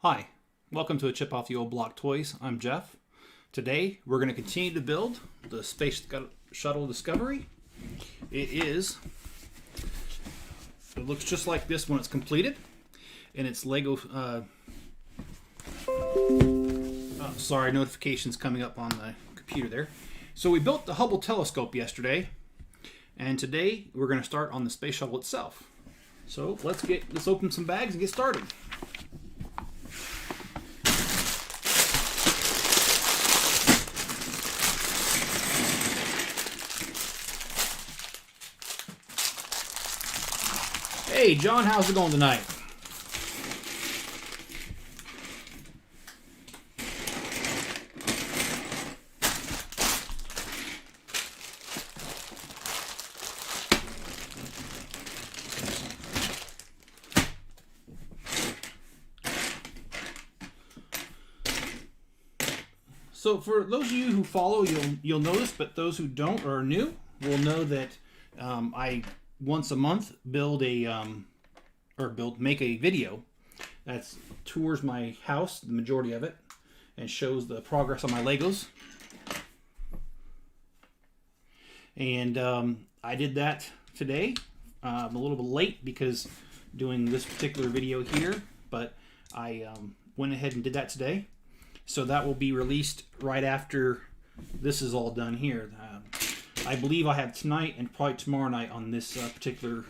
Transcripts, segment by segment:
Hi, welcome to a Chip Off the Old Block Toys. I'm Jeff. Today we're going to continue to build the Space Shuttle Discovery. It looks just like this when it's completed, and it's Lego. Sorry, notifications coming up on the computer there. So we built the Hubble telescope yesterday, and today we're going to start on the space shuttle itself. So let's open some bags and get started. Hey John, how's it going tonight? So for those of you who follow, you'll notice, but those who don't or are new will know that I once a month make a video that tours my house, the majority of it, and shows the progress on my Legos. And I did that today. I'm a little bit late because doing this particular video here, but I went ahead and did that today. So that will be released right after this is all done here. I believe I have tonight and probably tomorrow night on this particular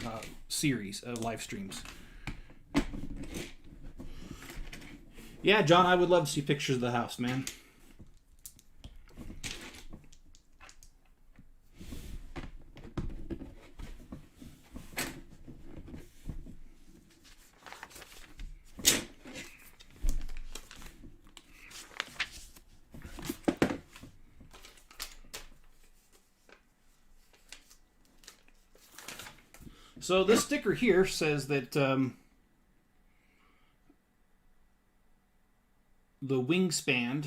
series of live streams. Yeah, John, I would love to see pictures of the house, man. So this sticker here says that the wingspan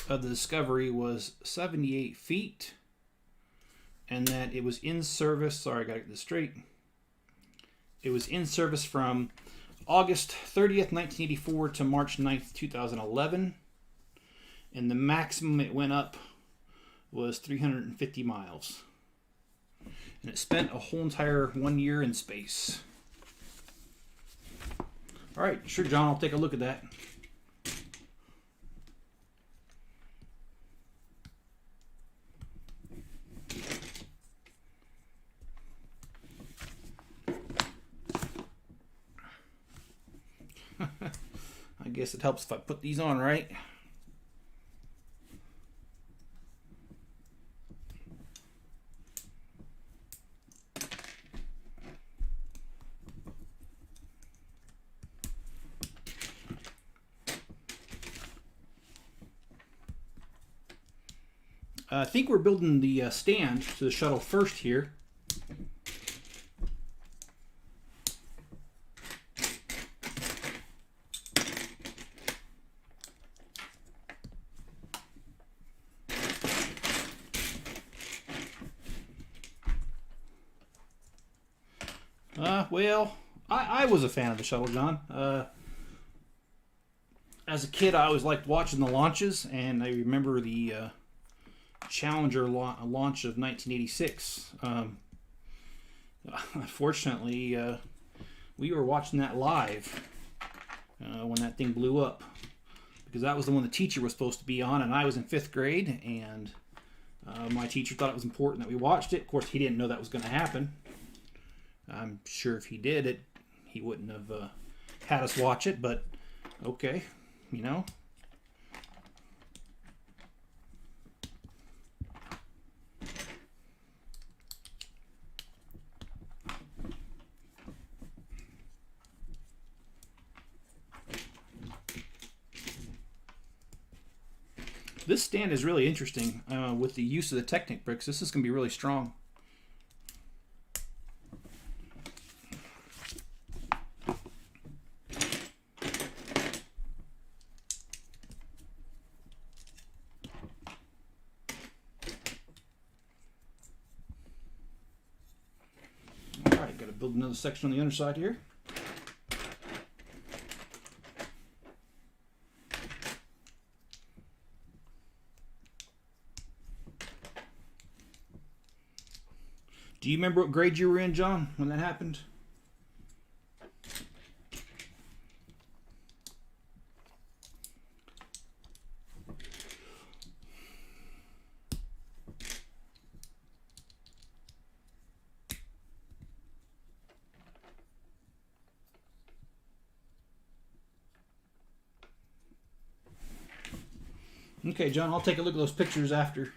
of the Discovery was 78 feet, and that it was in service. Sorry, I got to get this straight. It was in service from August 30th, 1984 to March 9th, 2011, and the maximum it went up was 350 miles. And it spent a whole entire 1 year in space. All right, sure, John, I'll take a look at that. I guess it helps if I put these on right. I think we're building the stand to the shuttle first here. Well, I was a fan of the shuttle, John. As a kid, I always liked watching the launches, and I remember the Challenger launch of 1986. Unfortunately, we were watching that live when that thing blew up, because that was the one the teacher was supposed to be on, and I was in 5th grade, and my teacher thought it was important that we watched it. Of course, he didn't know that was going to happen. I'm sure if he did, he wouldn't have had us watch it, but okay, you know. This stand is really interesting with the use of the Technic bricks. This is going to be really strong. All right, got to build another section on the underside here. Do you remember what grade you were in, John, when that happened? Okay, John, I'll take a look at those pictures after.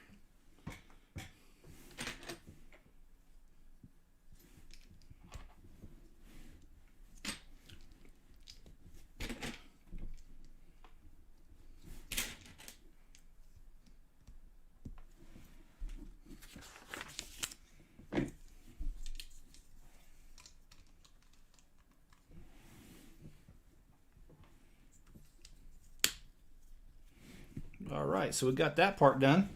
All right, so we got that part done.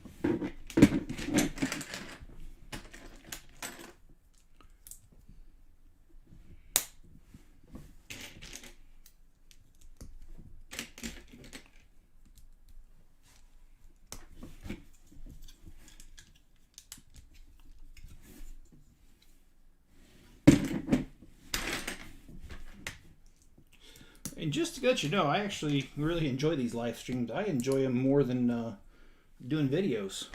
And just to let you know, I actually really enjoy these live streams. I enjoy them more than doing videos.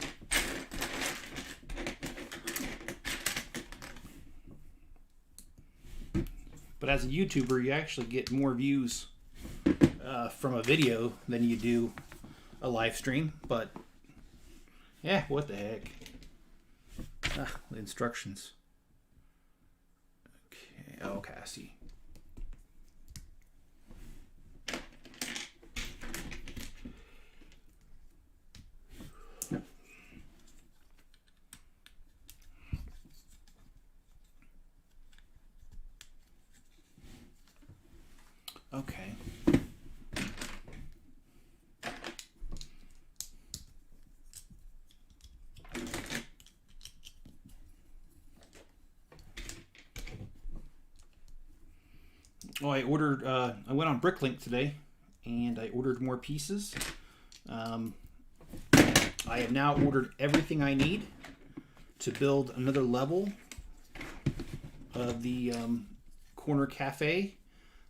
But as a YouTuber, you actually get more views from a video than you do a live stream. But yeah, what the heck. The instructions. Okay, okay, I see. Okay. Oh, I ordered, I went on Bricklink today and I ordered more pieces. I have now ordered everything I need to build another level of the corner cafe.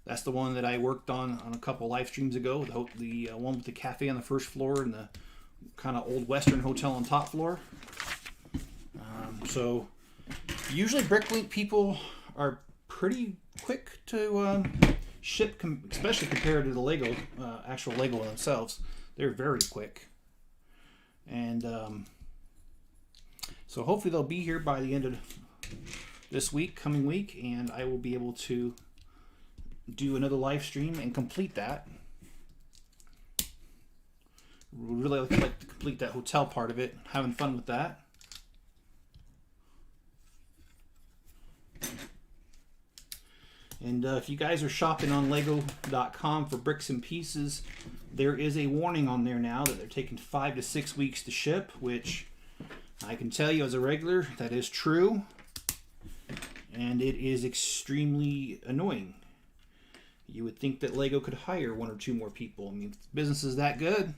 That's the one that I worked on a couple live streams ago. The one with the cafe on the first floor and the kind of old Western hotel on top floor. So usually Bricklink people are pretty quick to ship, especially compared to the Lego, actual Lego themselves. They're very quick. And so hopefully they'll be here by the end of this week, coming week, and I will be able to do another live stream and complete that. Really like to complete that hotel part of it. Having fun with that. And if you guys are shopping on Lego.com for bricks and pieces, there is a warning on there now that they're taking 5 to 6 weeks to ship, which I can tell you as a regular, that is true. And it is extremely annoying. You would think that Lego could hire 1 or 2 more people. I mean, if business is that good,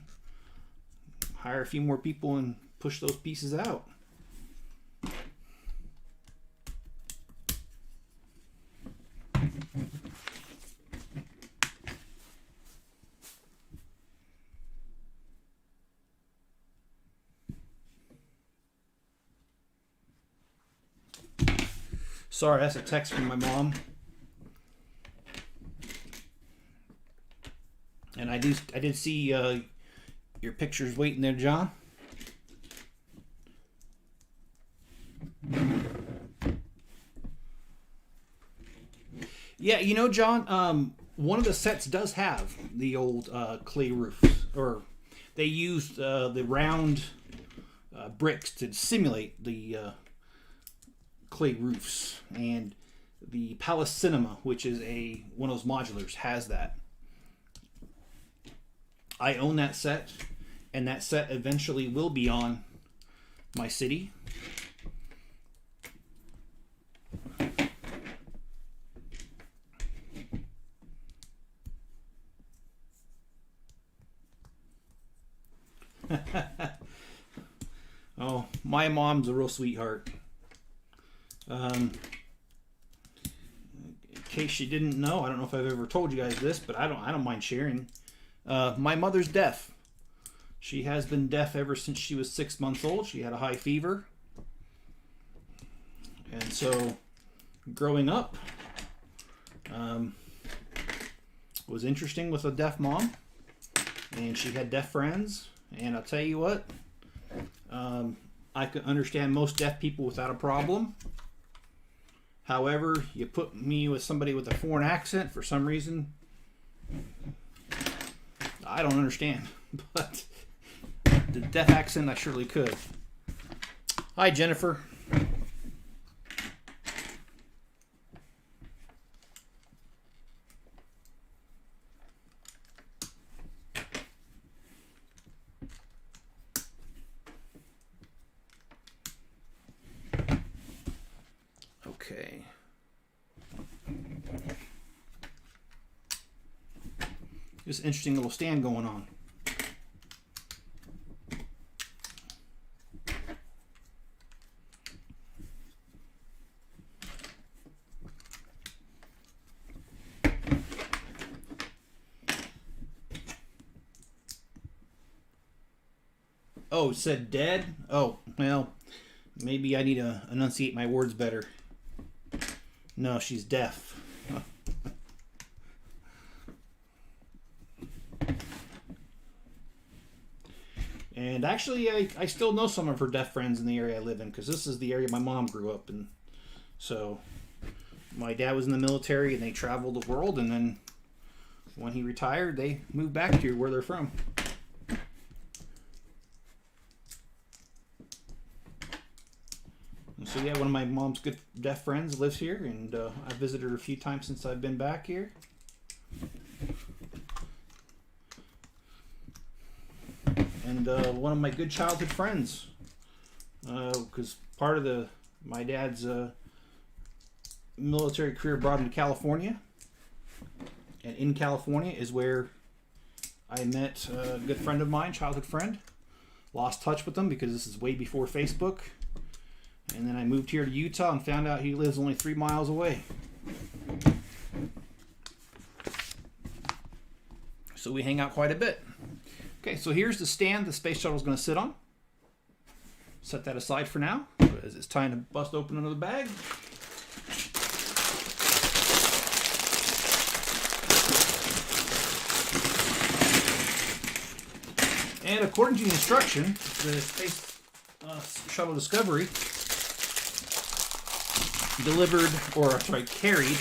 hire a few more people and push those pieces out. Sorry, that's a text from my mom. And I did see your pictures waiting there, John. Yeah, you know, John, one of the sets does have the old clay roofs, or they used the round bricks to simulate the clay roofs, and the Palace Cinema, which is one of those modulars, has that. I own that set, and that set eventually will be on my city. Oh, my mom's a real sweetheart. In case you didn't know, I don't know if I've ever told you guys this, but I don't mind sharing. My mother's deaf. She has been deaf ever since she was 6 months old. She had a high fever. And so, growing up was interesting with a deaf mom. And she had deaf friends. And I'll tell you what, I can understand most deaf people without a problem. However, you put me with somebody with a foreign accent, for some reason, I don't understand. But the deaf accent, I surely could. Hi, Jennifer. Okay. This interesting little stand going on. Oh, it said dead? Oh, well, maybe I need to enunciate my words better. No, she's deaf. And actually, I still know some of her deaf friends in the area I live in, because this is the area my mom grew up in. So, my dad was in the military, and they traveled the world, and then when he retired, they moved back here where they're from. And so yeah, one of my mom's good deaf friends lives here, and I've visited her a few times since I've been back here. And one of my good childhood friends, because part of my dad's military career brought him to California, and in California is where I met a good friend of mine, childhood friend. Lost touch with him because this is way before Facebook. And then I moved here to Utah and found out he lives only 3 miles away. So we hang out quite a bit. Okay, so here's the stand the space shuttle is going to sit on. Set that aside for now, because it's time to bust open another bag. And according to the instruction, the Space Shuttle Discovery carried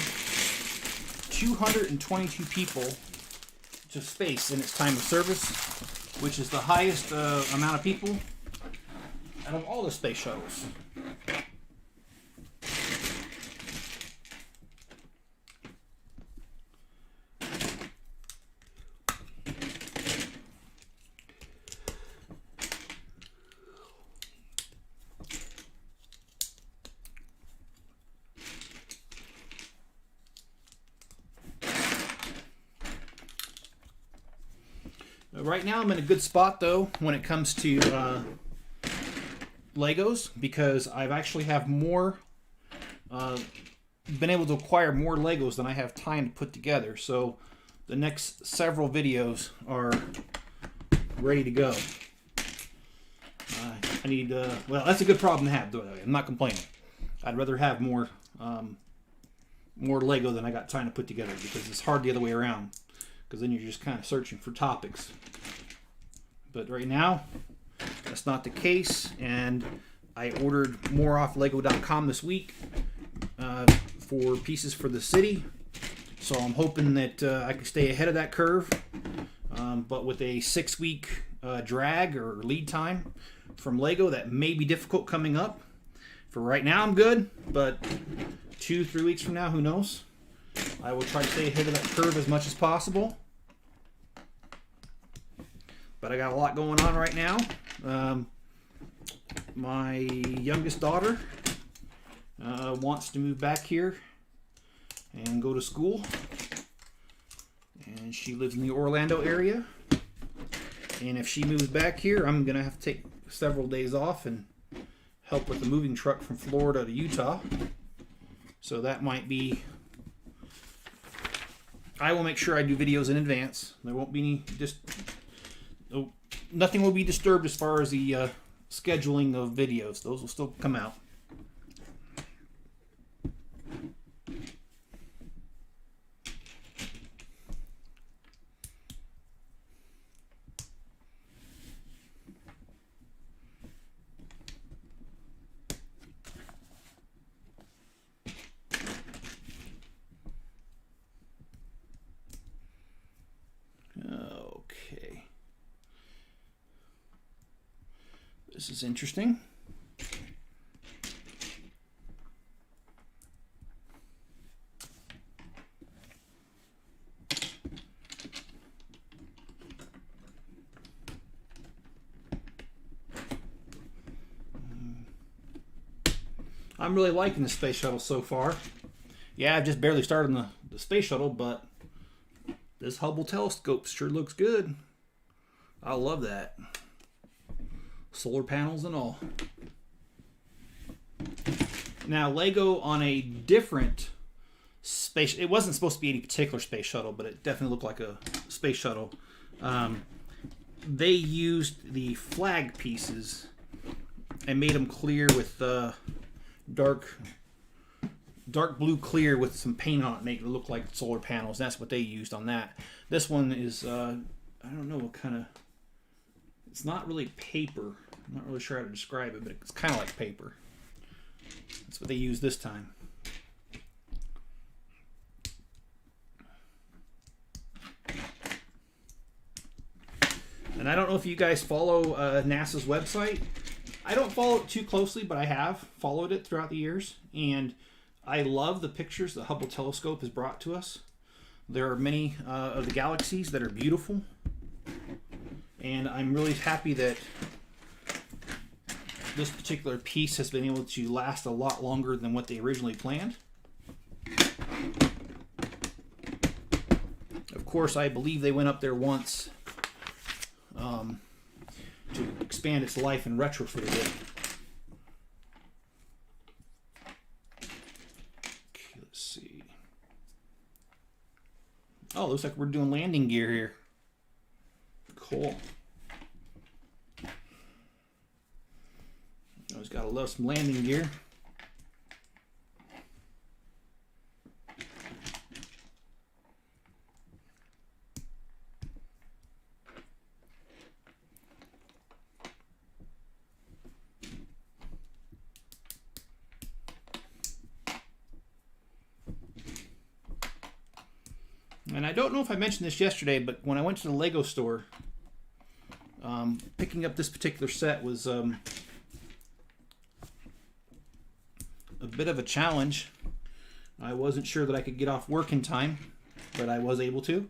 222 people to space in its time of service, which is the highest amount of people out of all the space shuttles. Right now I'm in a good spot though when it comes to Legos, because I've actually have more been able to acquire more Legos than I have time to put together. So the next several videos are ready to go. I need well, that's a good problem to have, though. I'm not complaining. I'd rather have more Lego than I got time to put together, because it's hard the other way around, because then you're just kind of searching for topics. But right now, that's not the case, and I ordered more off Lego.com this week for pieces for the city. So I'm hoping that I can stay ahead of that curve, but with a 6-week drag or lead time from Lego, that may be difficult coming up. For right now, I'm good, but 2-3 weeks from now, who knows? I will try to stay ahead of that curve as much as possible. But I got a lot going on right now. My youngest daughter wants to move back here and go to school. And she lives in the Orlando area. And if she moves back here, I'm going to have to take several days off and help with the moving truck from Florida to Utah. So that might be... I will make sure I do videos in advance. There won't be any... nothing will be disturbed as far as the scheduling of videos. Those will still come out. Okay. This is interesting. I'm really liking the space shuttle so far. Yeah, I've just barely started on the space shuttle, but this Hubble telescope sure looks good. I love that. Solar panels and all. Now, Lego on a different space... It wasn't supposed to be any particular space shuttle, but it definitely looked like a space shuttle. They used the flag pieces and made them clear with dark blue clear with some paint on it, make it look like solar panels. That's what they used on that. This one is, I don't know what kind of... It's not really paper. I'm not really sure how to describe it, but it's kind of like paper. That's what they used this time. And I don't know if you guys follow NASA's website. I don't follow it too closely, but I have followed it throughout the years. And I love the pictures the Hubble telescope has brought to us. There are many of the galaxies that are beautiful. And I'm really happy that this particular piece has been able to last a lot longer than what they originally planned. Of course, I believe they went up there once to expand its life and retrofit it. Okay, let's see. Oh, looks like we're doing landing gear here. Cool. Always gotta love some landing gear. And I don't know if I mentioned this yesterday, but when I went to the Lego store, picking up this particular set was a bit of a challenge. I wasn't sure that I could get off work in time, but I was able to.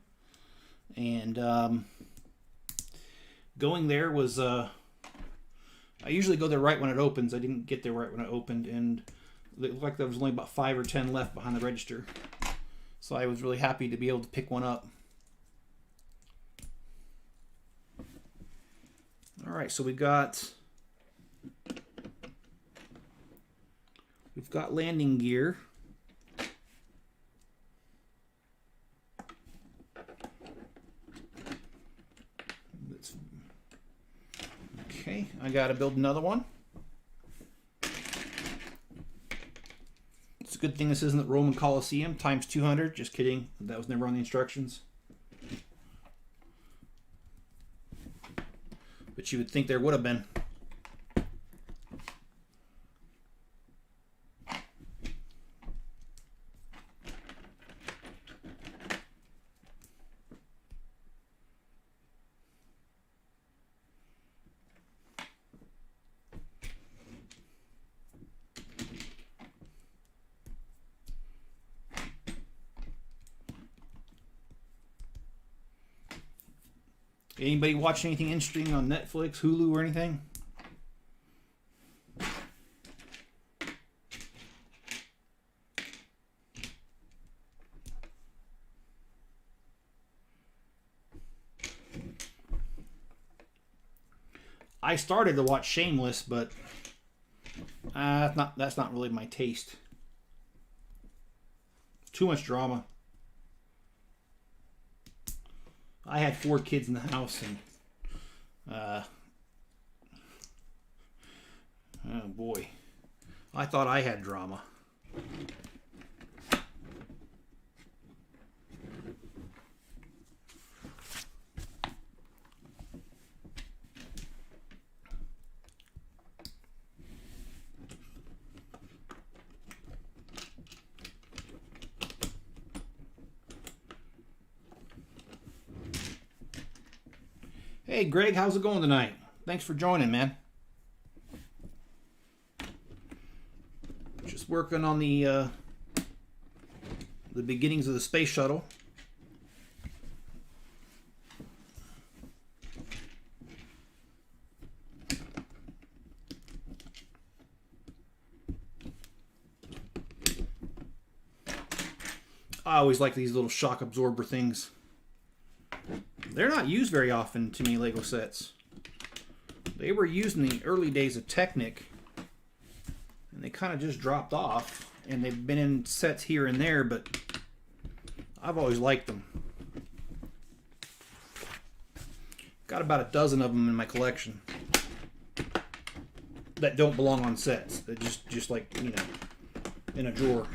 And going there was... I usually go there right when it opens. I didn't get there right when it opened, and it looked like there was only about 5 or 10 left behind the register. So I was really happy to be able to pick one up. All right, so we've got landing gear. Okay, I got to build another one. It's a good thing this isn't the Roman Colosseum times 200. Just kidding. That was never on the instructions. But you would think there would have been. Anybody watch anything interesting on Netflix, Hulu, or anything? I started to watch Shameless, but that's not really my taste. Too much drama. I had 4 kids in the house, and oh boy, I thought I had drama. Hey Greg, how's it going tonight? Thanks for joining, man. Just working on the beginnings of the space shuttle. I always like these little shock absorber things. They're not used very often to me, Lego sets. They were used in the early days of Technic, and they kind of just dropped off, and they've been in sets here and there, but I've always liked them. Got about a dozen of them in my collection that don't belong on sets. They're just like, you know, in a drawer.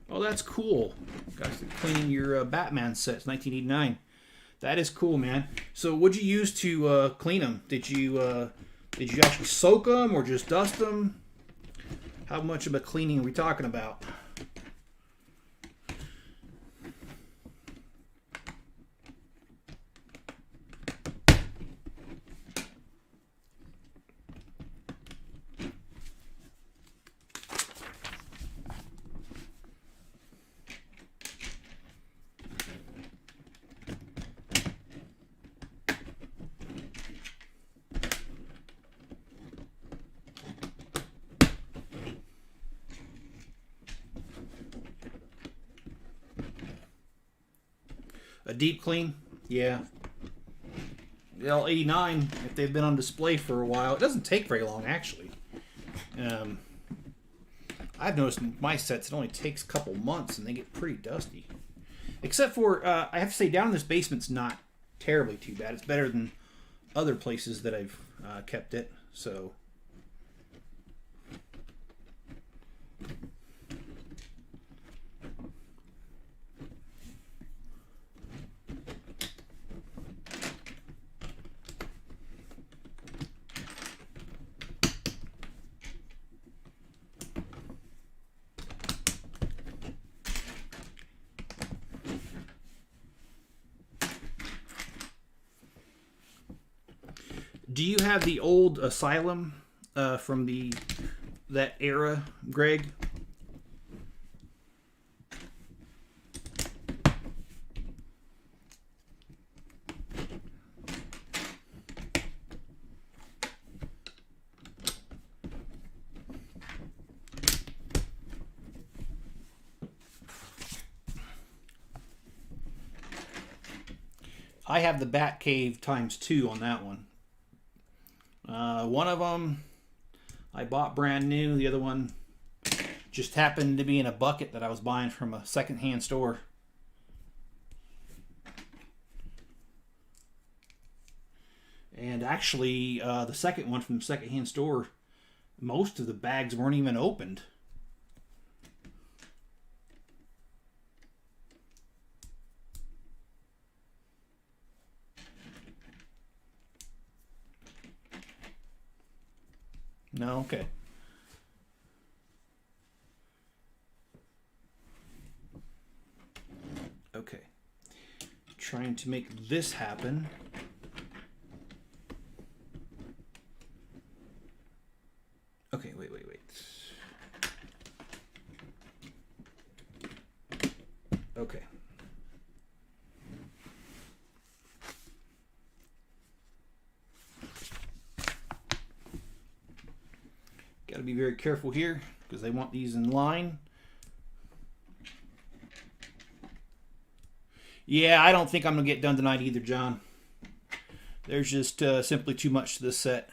Oh, that's cool. Guys, cleaning your Batman sets, 1989. That is cool, man. So, what'd you use to clean them? Did you actually soak them or just dust them? How much of a cleaning are we talking about? A deep clean? Yeah. The L89, if they've been on display for a while, it doesn't take very long, actually. I've noticed in my sets it only takes a couple months and they get pretty dusty. Except for, I have to say, down in this basement's not terribly too bad. It's better than other places that I've kept it, so... Do you have the old Asylum from that era, Greg? I have the Batcave ×2 on that one. One of them I bought brand new. The other one just happened to be in a bucket that I was buying from a secondhand store. And actually, the second one from the secondhand store, most of the bags weren't even opened. No? Okay. Okay. Trying to make this happen. Okay, wait. Okay. Got to be very careful here because they want these in line. Yeah, I don't think I'm going to get done tonight either, John. There's just simply too much to this set.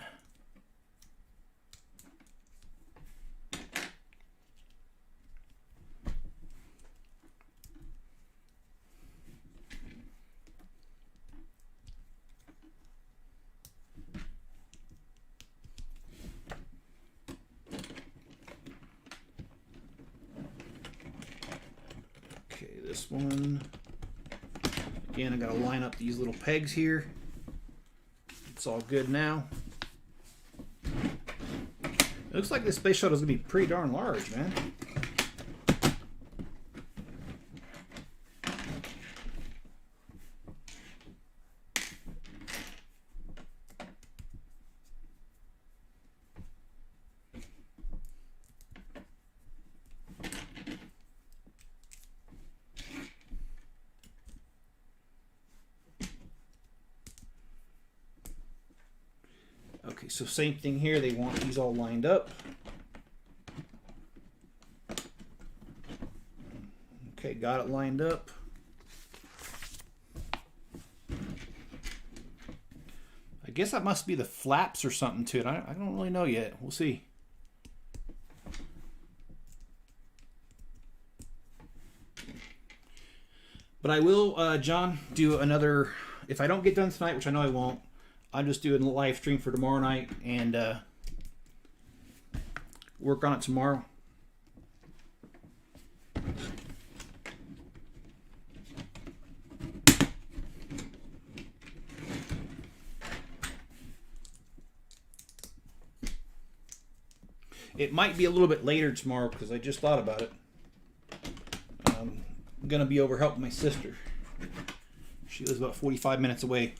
this one. Again, I got to line up these little pegs here. It's all good now. It looks like this space shuttle is going to be pretty darn large, man. Okay, so same thing here. They want these all lined up. Okay, got it lined up. I guess that must be the flaps or something to it. I don't really know yet. We'll see. But I will, John, do another... If I don't get done tonight, which I know I won't, I'm just doing a live stream for tomorrow night and work on it tomorrow. It might be a little bit later tomorrow because I just thought about it. I'm going to be over helping my sister. She lives about 45 minutes away.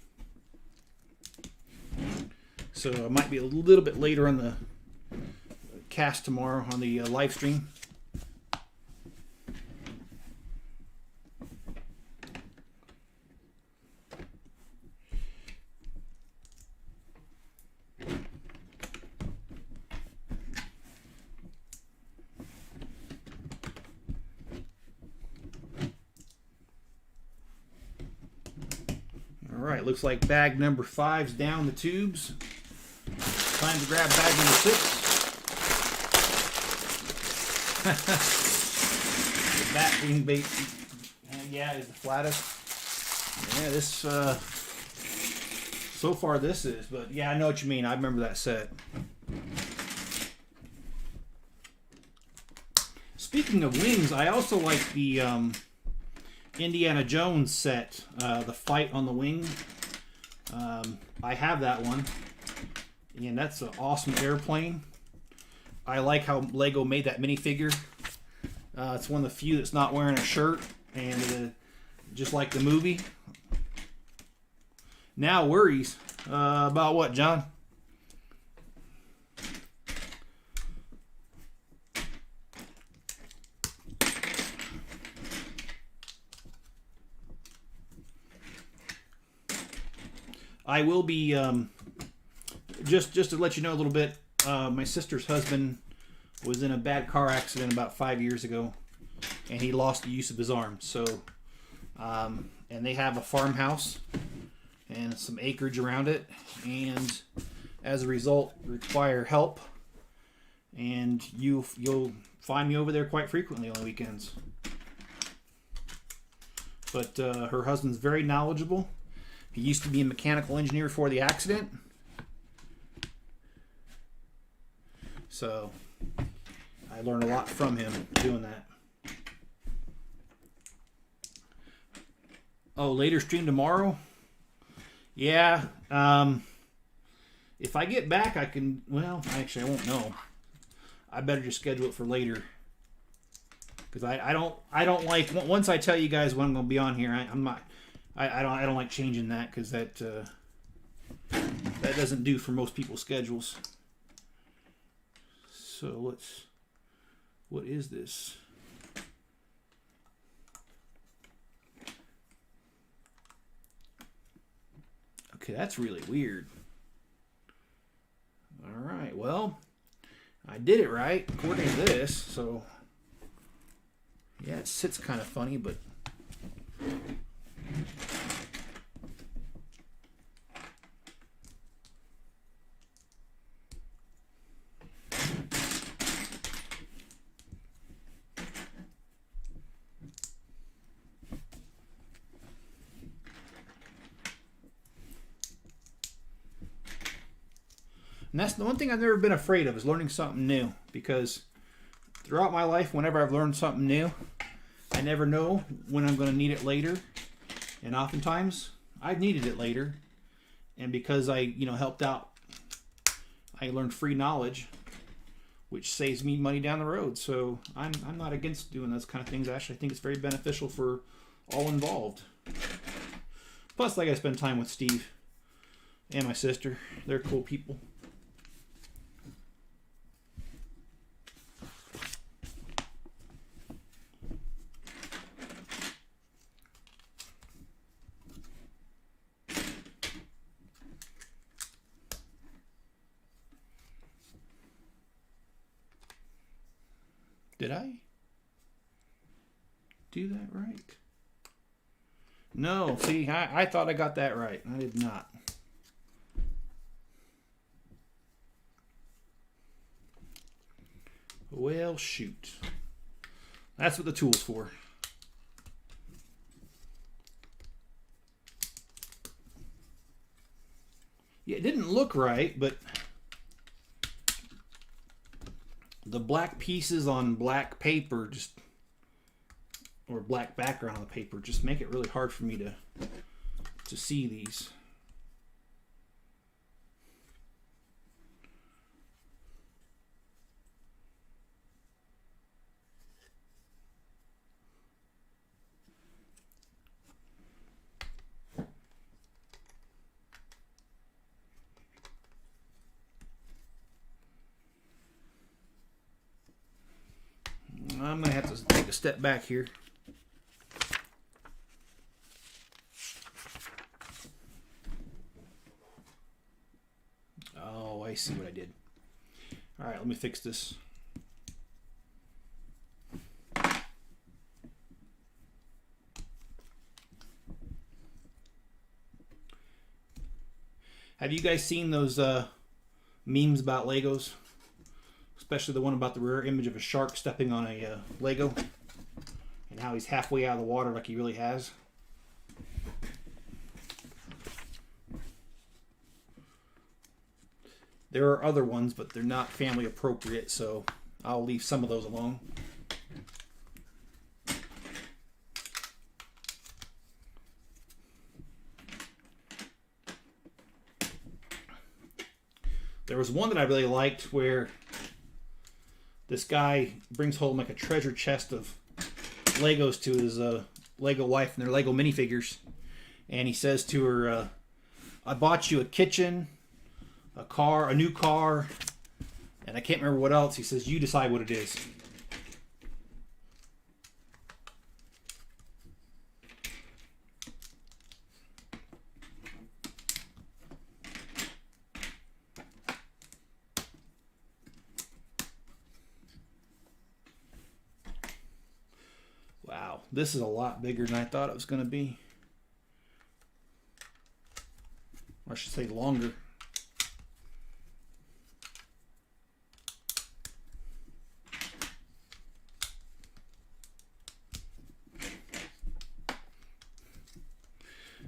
So it might be a little bit later on the cast tomorrow on the live stream. All right, looks like bag number 5's down the tubes. Time to grab bag number 6. The bat being bait. Yeah, is the flattest. Yeah, this, so far this is, but yeah, I know what you mean. I remember that set. Speaking of wings, I also like the Indiana Jones set, the fight on the wing. I have that one. And that's an awesome airplane. I like how Lego made that minifigure. It's one of the few that's not wearing a shirt, and just like the movie. Now worries about what, John? I will be... Just to let you know a little bit, my sister's husband was in a bad car accident about 5 years ago, and he lost the use of his arm. So, and they have a farmhouse and some acreage around it, and as a result, require help. And you'll find me over there quite frequently on the weekends. But her husband's very knowledgeable. He used to be a mechanical engineer before the accident. So, I learned a lot from him doing that. Oh, later stream tomorrow? Yeah. If I get back, I can... Well, actually, I won't know. I better just schedule it for later. Because I don't like... Once I tell you guys when I'm going to be on here, I don't like changing that, because that doesn't do for most people's schedules. So what is this? Okay, that's really weird. All right, well, I did it right according to this, so yeah, it sits kind of funny, but and that's the one thing I've never been afraid of, is learning something new. Because throughout my life, whenever I've learned something new, I never know when I'm going to need it later. And oftentimes, I've needed it later. And because I, helped out, I learned free knowledge, which saves me money down the road. So I'm not against doing those kind of things. Actually, I think it's very beneficial for all involved. Plus, I got to spend time with Steve and my sister. They're cool people. Did I do that right? No, see, I thought I got that right. I did not. Well, shoot. That's what the tool's for. Yeah, it didn't look right, but the black pieces on black paper or black background on the paper just make it really hard for me to see these. I'm going to have to take a step back here. Oh, I see what I did. All right, let me fix this. Have you guys seen those memes about Legos? Especially the one about the rear image of a shark stepping on a Lego and how he's halfway out of the water like he really has. There are other ones, but they're not family appropriate, so I'll leave some of those alone. There was one that I really liked where this guy brings home like a treasure chest of Legos to his Lego wife and their Lego minifigures. And he says to her, I bought you a kitchen, a car, a new car, and I can't remember what else. He says, you decide what it is. Wow, this is a lot bigger than I thought it was going to be. Or I should say longer.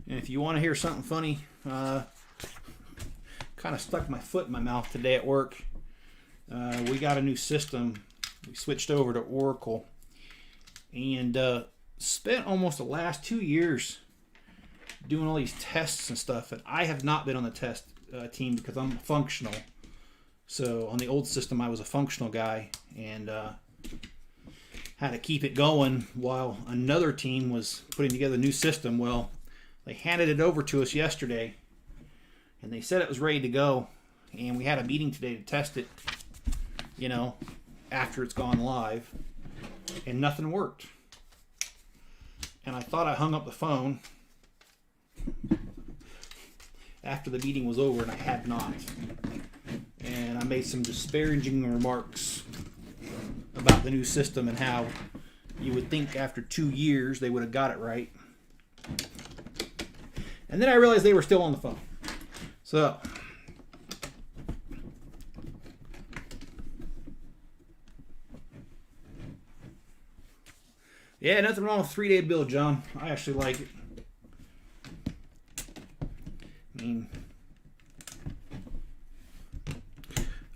And if you want to hear something funny, kind of stuck my foot in my mouth today at work. We got a new system. We switched over to Oracle. And spent almost the last 2 years doing all these tests and stuff. And I have not been on the test team because I'm functional. So on the old system, I was a functional guy and had to keep it going while another team was putting together a new system. Well, they handed it over to us yesterday and they said it was ready to go. And we had a meeting today to test it, after it's gone live. And nothing worked. And I thought I hung up the phone after the meeting was over, and I had not. And I made some disparaging remarks about the new system and how you would think after 2 years they would have got it right. And then I realized they were still on the phone. So yeah, nothing wrong with 3-day build, John. I actually like it. I mean,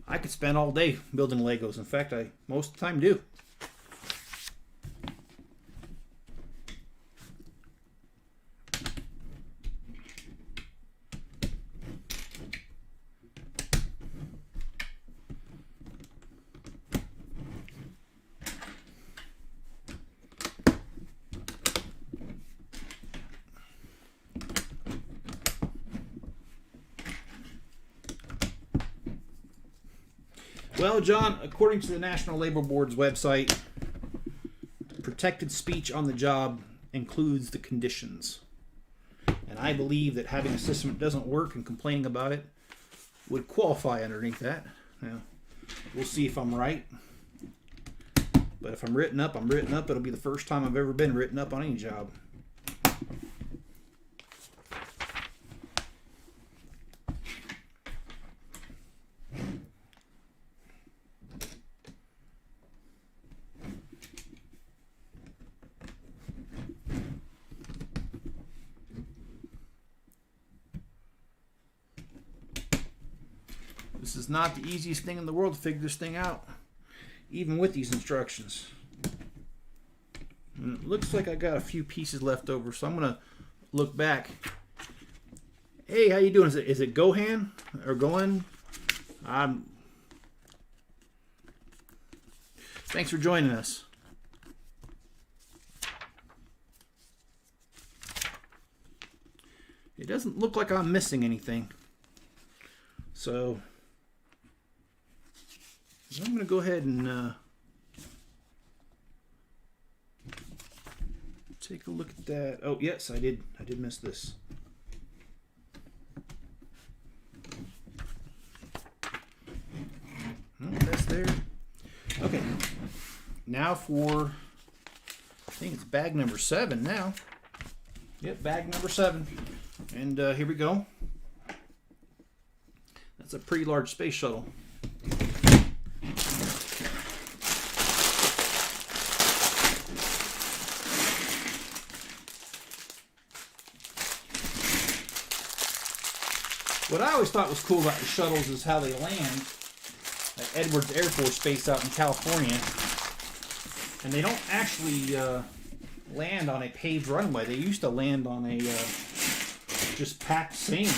I could spend all day building Legos. In fact, I most of the time do. Well, John, according to the National Labor Board's website, protected speech on the job includes the conditions. And I believe that having a system that doesn't work and complaining about it would qualify underneath that. Now, we'll see if I'm right. But if I'm written up, I'm written up. It'll be the first time I've ever been written up on any job. This is not the easiest thing in the world to figure this thing out, even with these instructions. And it looks like I got a few pieces left over, so I'm gonna look back. Hey, how you doing? Is it Gohan or Gohan? Thanks for joining us. It doesn't look like I'm missing anything, so I'm going to go ahead and take a look at that. Oh, yes, I did miss this. Oh, that's there. Okay. Now for, I think it's bag number 7 now. Yep, bag number 7. And here we go. That's a pretty large space shuttle. What I always thought was cool about the shuttles is how they land at Edwards Air Force Base out in California. And they don't actually land on a paved runway. They used to land on a just packed sand.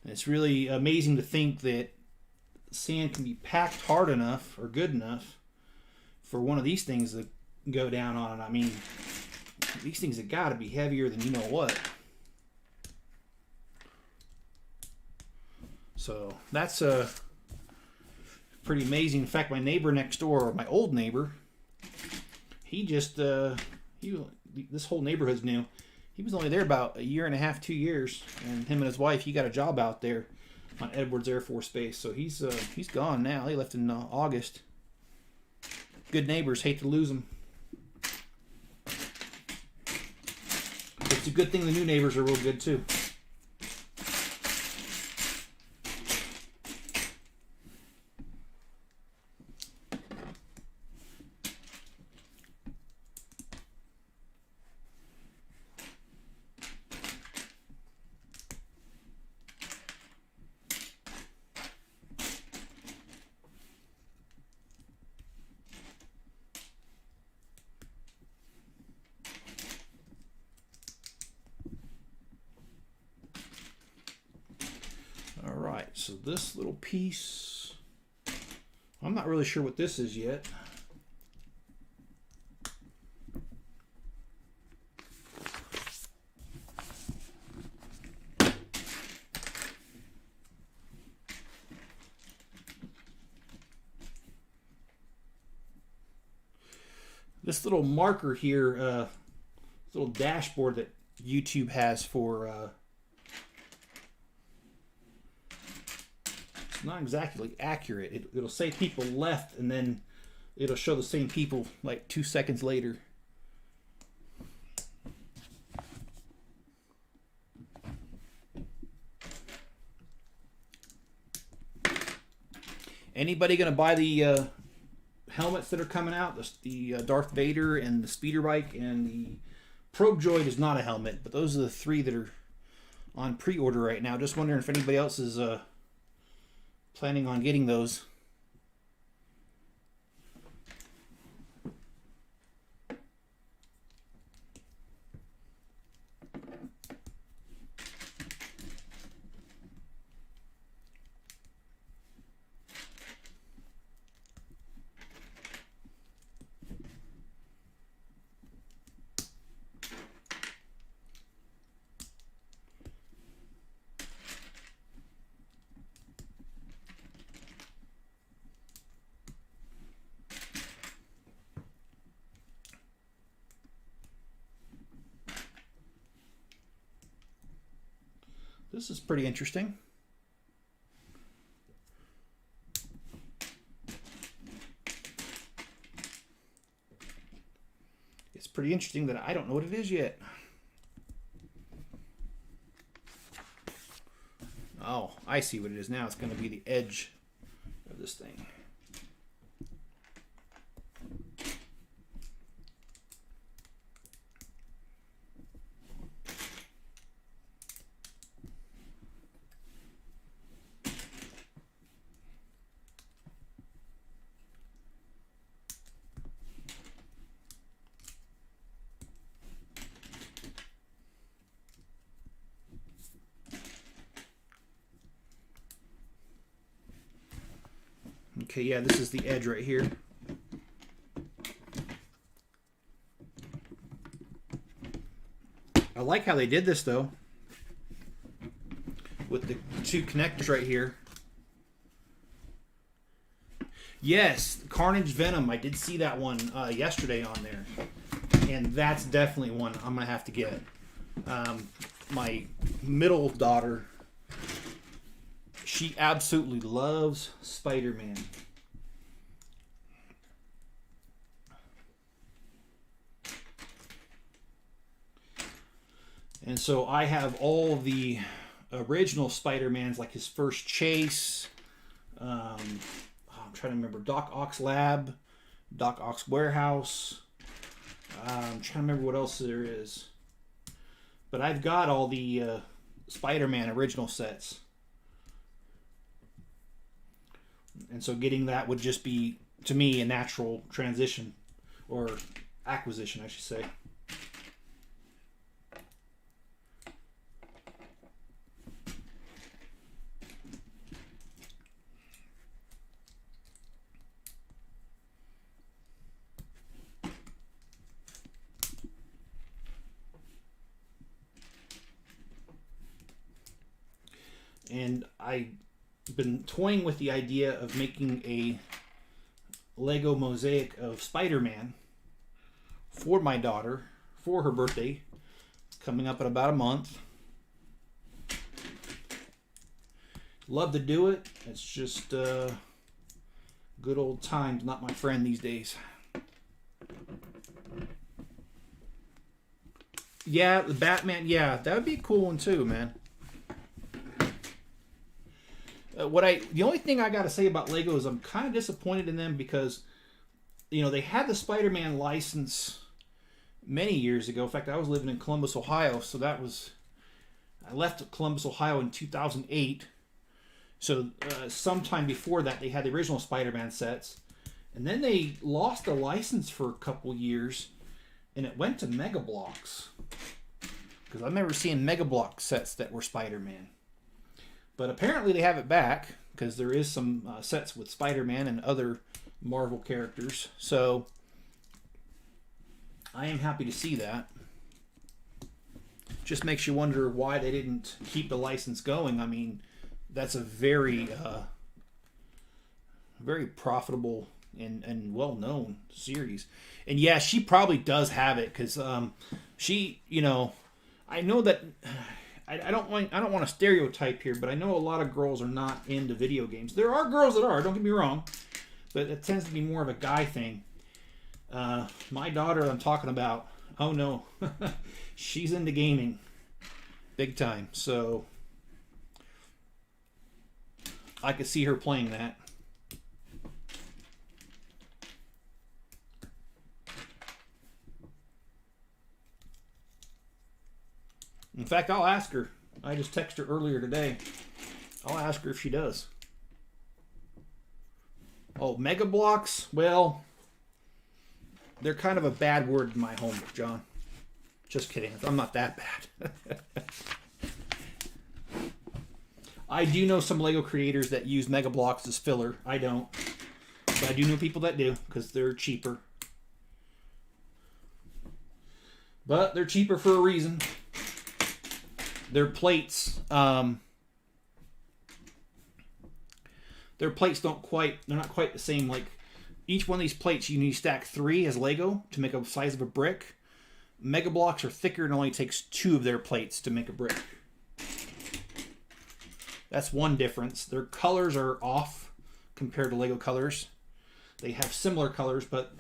And it's really amazing to think that sand can be packed hard enough or good enough for one of these things to go down on it. I mean, these things have got to be heavier than you know what. So that's pretty amazing. In fact, my neighbor next door, or my old neighbor, he just, this whole neighborhood's new. He was only there about 1.5 years, 2 years, and him and his wife, he got a job out there on Edwards Air Force Base. So he's gone now. He left in August. Good neighbors, hate to lose them. It's a good thing the new neighbors are real good too. So this little piece, I'm not really sure what this is yet. This little marker here, little dashboard that YouTube has for not exactly accurate. It'll say people left, and then it'll show the same people like 2 seconds later. Anybody gonna buy the helmets that are coming out? The Darth Vader and the speeder bike and the probe droid is not a helmet, but those are the 3 that are on pre-order right now. Just wondering if anybody else is planning on getting those. This is pretty interesting. It's pretty interesting that I don't know what it is yet. Oh, I see what it is now. It's going to be the edge of this thing. Okay, yeah, this is the edge right here. I like how they did this, though, with the two connectors right here. Yes, Carnage Venom. I did see that one yesterday on there. And that's definitely one I'm going to have to get. My middle daughter, she absolutely loves Spider-Man. And so I have all the original Spider-Mans, like his first chase. I'm trying to remember. Doc Ock's Lab, Doc Ock's Warehouse. I'm trying to remember what else there is. But I've got all the Spider-Man original sets. And so getting that would just be, to me, a natural transition. Or acquisition, I should say. And I've been toying with the idea of making a Lego mosaic of Spider-Man for my daughter for her birthday, coming up in about a month. Love to do it. It's just good old times, not my friend these days. Yeah, the Batman. Yeah, that would be a cool one too, man. The only thing I got to say about Lego is I'm kind of disappointed in them because, you know, they had the Spider-Man license many years ago. In fact, I was living in Columbus, Ohio, so I left Columbus, Ohio in 2008. So sometime before that, they had the original Spider-Man sets, and then they lost the license for a couple years, and it went to Mega Bloks. Because I remember seeing Mega Bloks sets that were Spider-Man. But apparently they have it back, because there is some sets with Spider-Man and other Marvel characters. So I am happy to see that. Just makes you wonder why they didn't keep the license going. I mean, that's a very, very profitable and well-known series. And yeah, she probably does have it, because she, you know, I know that... I don't want to stereotype here, but I know a lot of girls are not into video games. There are girls that are, don't get me wrong, but it tends to be more of a guy thing. My daughter I'm talking about, oh no, she's into gaming big time. So I could see her playing that. In fact, I'll ask her. I just texted her earlier today. I'll ask her if she does. Oh, Mega Bloks? Well, they're kind of a bad word in my home, John. Just kidding. I'm not that bad. I do know some Lego creators that use Mega Bloks as filler. I don't. But I do know people that do, because they're cheaper. But they're cheaper for a reason. Their plates, they're not quite the same. Like, each one of these plates, you need to stack 3 as Lego to make a size of a brick. Mega Bloks are thicker and only takes 2 of their plates to make a brick. That's one difference. Their colors are off compared to Lego colors. They have similar colors, but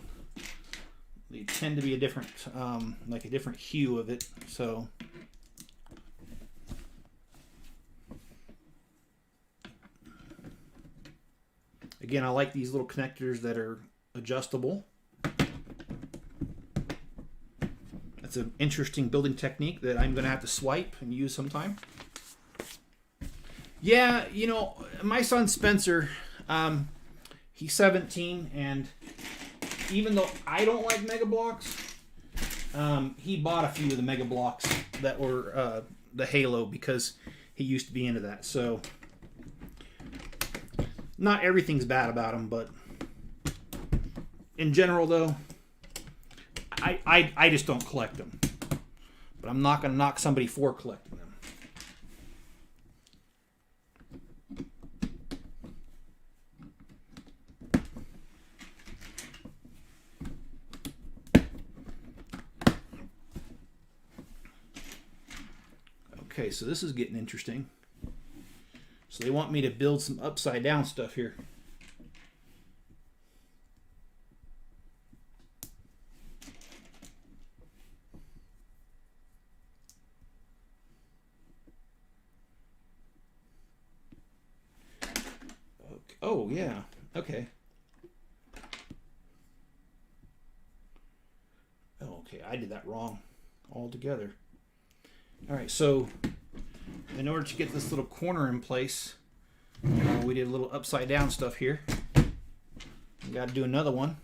they tend to be a different, like a different hue of it. So, again, I like these little connectors that are adjustable. That's an interesting building technique that I'm going to have to swipe and use sometime. Yeah, you know, my son Spencer, he's 17, and even though I don't like Mega Bloks, he bought a few of the Mega Bloks that were the Halo because he used to be into that. So, not everything's bad about them, but in general, though, I just don't collect them. But I'm not going to knock somebody for collecting them. Okay, so this is getting interesting. So they want me to build some upside down stuff here. Okay. Oh, yeah. Okay. Oh, okay, I did that wrong altogether. All right, so in order to get this little corner in place, we did a little upside down stuff here. We got to do another one.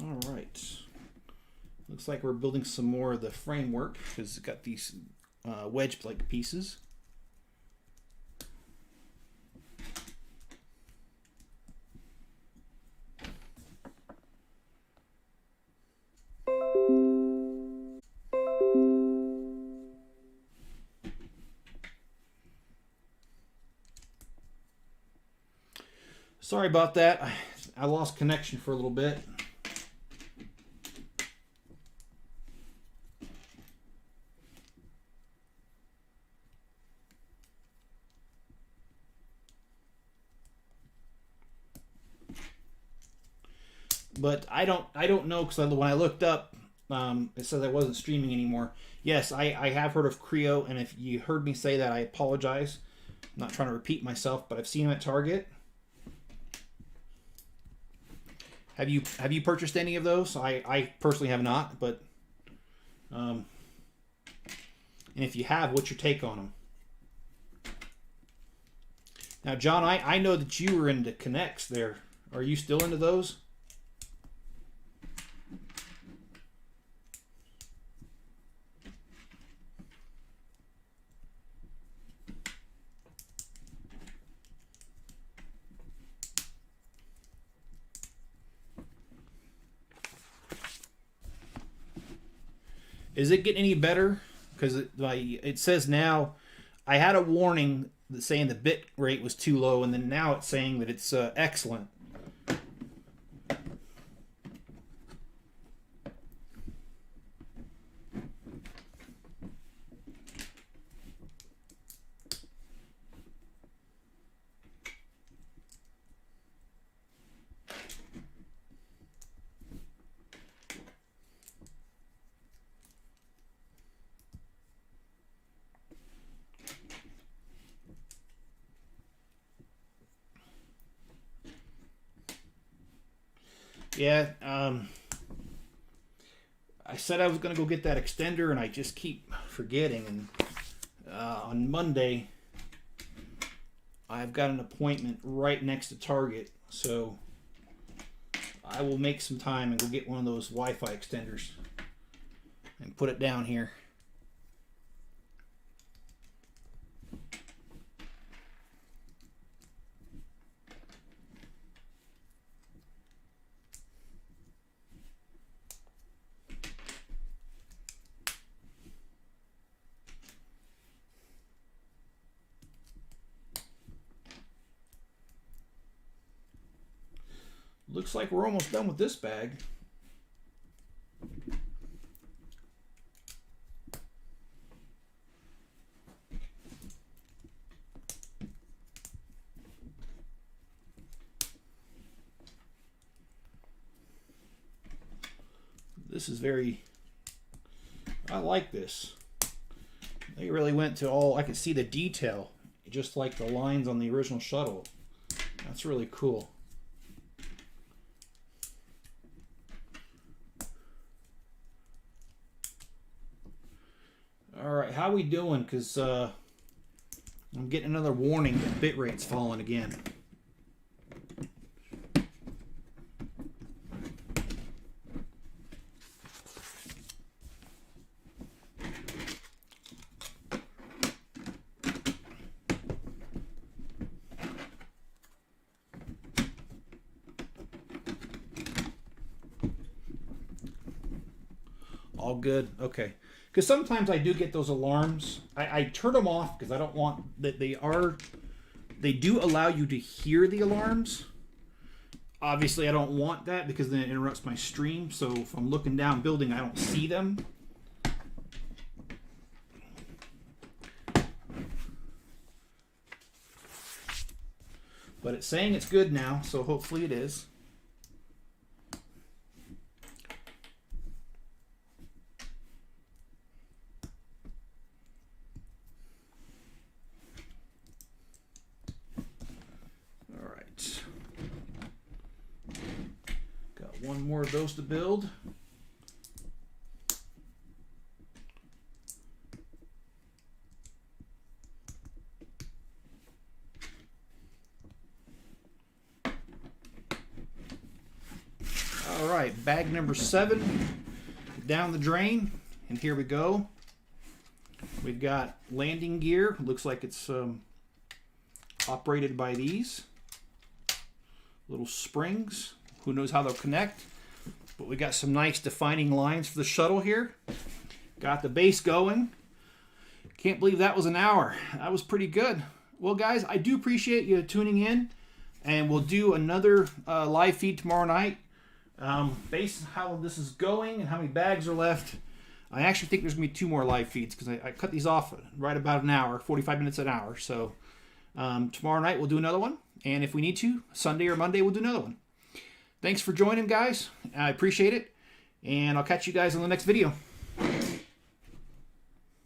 All right. Looks like we're building some more of the framework because it's got these wedge-like pieces. Sorry about that. I lost connection for a little bit. But I don't know because when I looked up, it says I wasn't streaming anymore. Yes, I have heard of Creo, and if you heard me say that, I apologize. I'm not trying to repeat myself, but I've seen them at Target. Have you purchased any of those? I personally have not, but and if you have, what's your take on them? Now, John, I know that you were into Connects there. Are you still into those? Is it getting any better? Because it says now, I had a warning saying the bit rate was too low, and then now it's saying that it's excellent. Yeah, I said I was going to go get that extender, and I just keep forgetting. And on Monday, I've got an appointment right next to Target, so I will make some time and go get one of those Wi-Fi extenders and put it down here. Looks like we're almost done with this bag. This is very, I like this. They really went to all, I could see the detail, just like the lines on the original Shuttle. That's really cool. Alright, how we doing? Because I'm getting another warning that bitrate's falling again. All good? Okay. Because sometimes I do get those alarms. I turn them off because I don't want that. They do allow you to hear the alarms. Obviously, I don't want that because then it interrupts my stream. So if I'm looking down building, I don't see them. But it's saying it's good now, so hopefully it is. One more of those to build. All right, bag number 7 down the drain, and here we go. We've got landing gear. Looks like it's operated by these little springs. Who knows how they'll connect, but we got some nice defining lines for the Shuttle here. Got the base going. Can't believe that was an hour. That was pretty good. Well, guys, I do appreciate you tuning in, and we'll do another live feed tomorrow night. Based on how this is going and how many bags are left, I actually think there's going to be 2 more live feeds because I cut these off right about an hour, 45 minutes an hour. So tomorrow night we'll do another one, and if we need to, Sunday or Monday we'll do another one. Thanks for joining, guys. I appreciate it, and I'll catch you guys on the next video.